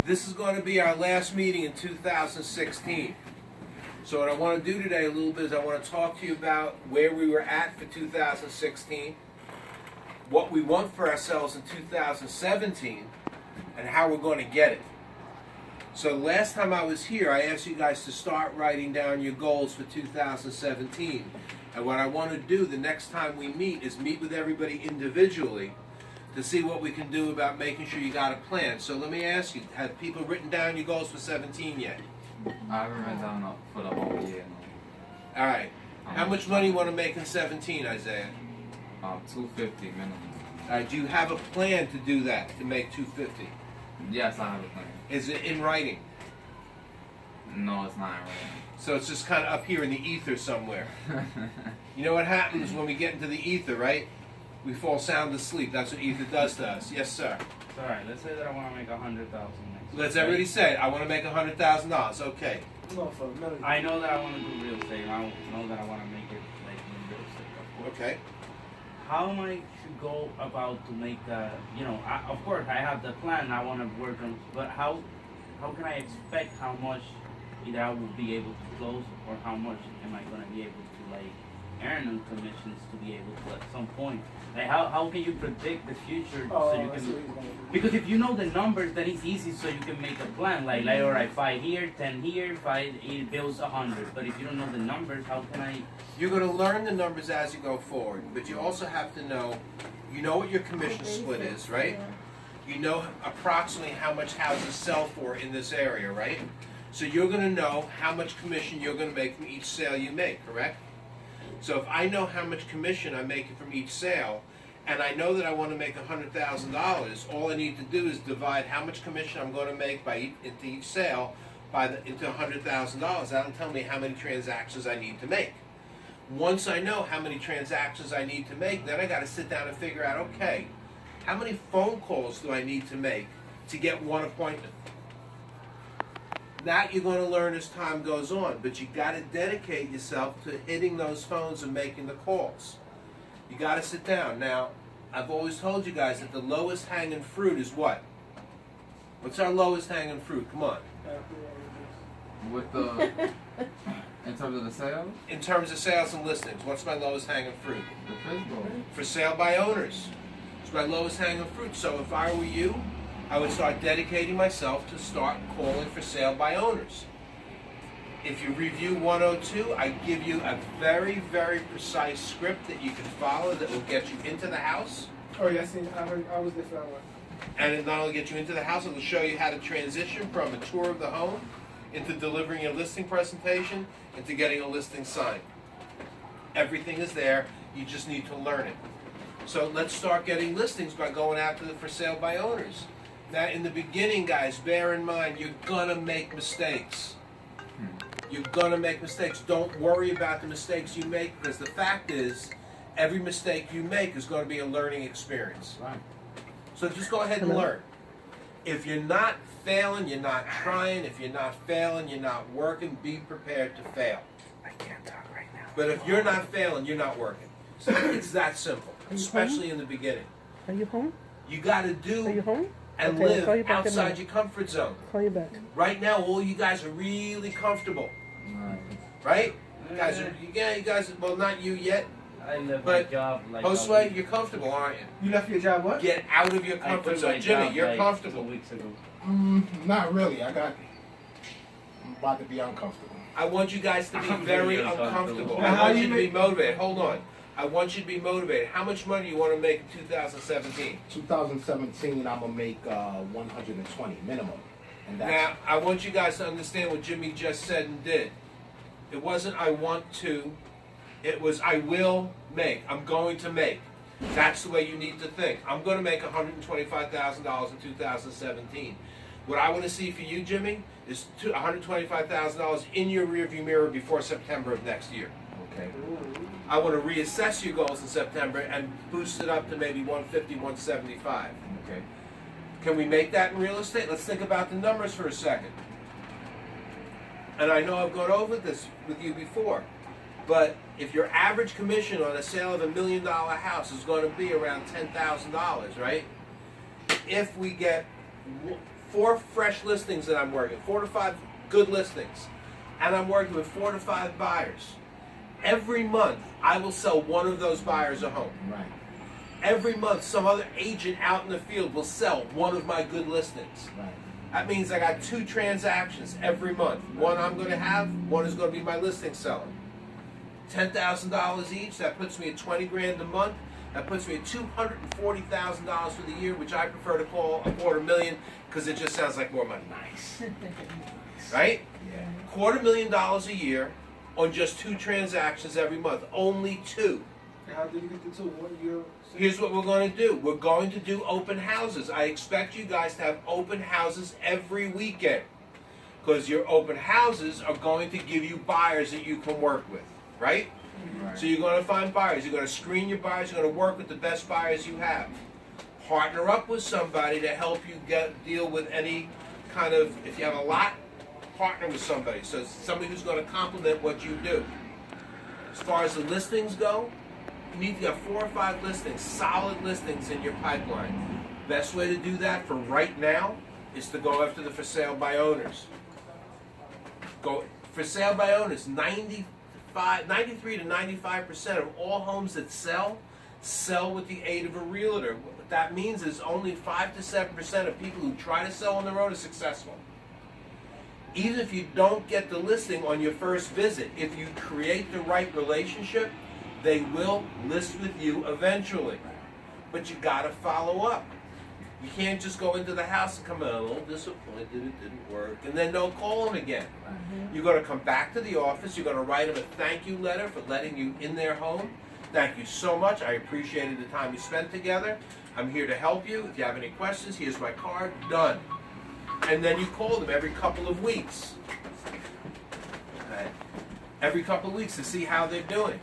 This is going to be our last meeting in 2016. So what I want to do today a little bit is I want to talk to you about where we were at for 2016, what we want for ourselves in 2017, and how we're going to get it. So last time I was here, I asked you guys to start writing down your goals for 2017. And what I want to do the next time we meet is meet with everybody individually to see what we can do about making sure you got a plan. So let me ask you, have people written down your goals for 17 yet? I haven't written down for the whole year. No. All right. How much money you want to make in 17, Isaiah? $250 minimum. All right. Do you have a plan to do that, to make 250? Yes, I have a plan. Is it in writing? No, it's not in writing. So it's just kind of up here in the ether somewhere. You know what happens when we get into the ether, right? We fall sound asleep. That's what ether does to us. Yes, sir. All right. Let's say that I want to make 100,000 next. Let's everybody say it. I want to make $100,000. Okay. I know that I want to do real estate. I know that I want to make it like in real estate, of course. Okay. How am I to go about to make the? Of course I have the plan. I want to work on, but how can I expect how much either I will be able to close or how much am I going to be able to like earn on commissions to be able to at some point? Like how can you predict the future so you can? Because if you know the numbers, then it's easy so you can make a plan. Like all right, 5 here, 10 here, 5 it builds 100. But if you don't know the numbers, how can I? You're going to learn the numbers as you go forward, but you also have to know, you know what your commission split is, right? You know approximately how much houses sell for in this area, right? So you're going to know how much commission you're going to make from each sale you make, correct? So if I know how much commission I'm making from each sale, and I know that I want to make $100,000, all I need to do is divide how much commission I'm going to make into each sale into $100,000. That'll tell me how many transactions I need to make. Once I know how many transactions I need to make, then I got to sit down and figure out, okay, how many phone calls do I need to make to get one appointment? That you're going to learn as time goes on, but you got to dedicate yourself to hitting those phones and making the calls. You got to sit down. Now, I've always told you guys that the lowest hanging fruit is what? What's our lowest hanging fruit? Come on. With the in terms of the sales? In terms of sales and listings, what's my lowest hanging fruit? The physical. For sale by owners. It's my lowest hanging fruit. So if I were you, I would start dedicating myself to start calling for sale by owners. If you review 102, I give you a very, very precise script that you can follow that will get you into the house. Oh, yes, I was there for that one. And it not only get you into the house, it will show you how to transition from a tour of the home into delivering a listing presentation into getting a listing signed. Everything is there. You just need to learn it. So let's start getting listings by going after the for sale by owners. Now, in the beginning, guys, bear in mind, you're going to make mistakes. You're going to make mistakes. Don't worry about the mistakes you make, because the fact is, every mistake you make is going to be a learning experience. Right. So just go ahead and learn. If you're not failing, you're not trying. If you're not failing, you're not working. Be prepared to fail. I can't talk right now. But if you're not failing, you're not working. So it's that simple, especially in the beginning. Are you home? You got to Are you do home? and Okay, I'll call you live back in a outside minute. your comfort zone. Call you back. Right now, all you guys are really comfortable, right? You guys are, you guys, well, not you yet. I left But, my job like. Josue, you're comfortable, aren't you? You left your job what? Get out of your I comfort quit my zone. Jimmy, job, you're like, comfortable. 2 weeks ago. Not really. I'm about to be uncomfortable. I want you guys to be I'm very really uncomfortable. uncomfortable. Now, I how want do you you to be make- motivated. Hold on. I want you to be motivated. How much money do you want to make in 2017? 2017, I'm gonna make 120 minimum, and that's Now, I want you guys to understand what Jimmy just said and did. It wasn't I want to, it was I will make. I'm going to make. That's the way you need to think. I'm going to make $125,000 in 2017. What I want to see for you, Jimmy, is $125,000 in your rearview mirror before September of next year. okay. I want to reassess your goals in September and boost it up to maybe 150, 175. Okay. Can we make that in real estate? Let's think about the numbers for a second. And I know I've gone over this with you before, but if your average commission on a sale of $1 million house is going to be around $10,000, right? If we get 4 fresh listings that I'm working, 4 to 5 good listings, and I'm working with 4 to 5 buyers. Every month, I will sell one of those buyers a home. Right. Every month, some other agent out in the field will sell one of my good listings. Right. That means I got 2 transactions every month. One I'm going to have, one is going to be my listing seller. $10,000 each, that puts me at 20 grand a month. That puts me at $240,000 for the year, which I prefer to call $250,000 because it just sounds like more money. Nice. Right? Yeah. $250,000 a year on just 2 transactions every month. Only 2. And how did you get the two? What year? Here's what we're going to do. We're going to do open houses. I expect you guys to have open houses every weekend because your open houses are going to give you buyers that you can work with, right? Right. So you're going to find buyers. You're going to screen your buyers. You're going to work with the best buyers you have. Partner up with somebody to help you deal with any kind of, if you have a lot, partner with somebody. So somebody who's going to complement what you do. As far as the listings go, you need to have 4 or 5 listings, solid listings in your pipeline. Best way to do that for right now is to go after the for sale by owners. Go for sale by owners. 93 to 95% of all homes that sell with the aid of a realtor. What that means is only 5 to 7% of people who try to sell on their own are successful. Even if you don't get the listing on your first visit, if you create the right relationship, they will list with you eventually. But you gotta follow up. You can't just go into the house and come in a little disappointed, it didn't work, and then don't call them again. You're gonna come back to the office, you're gonna write them a thank you letter for letting you in their home. Thank you so much, I appreciated the time you spent together. I'm here to help you. If you have any questions, here's my card, done. And then you call them every couple of weeks. Every couple of weeks to see how they're doing.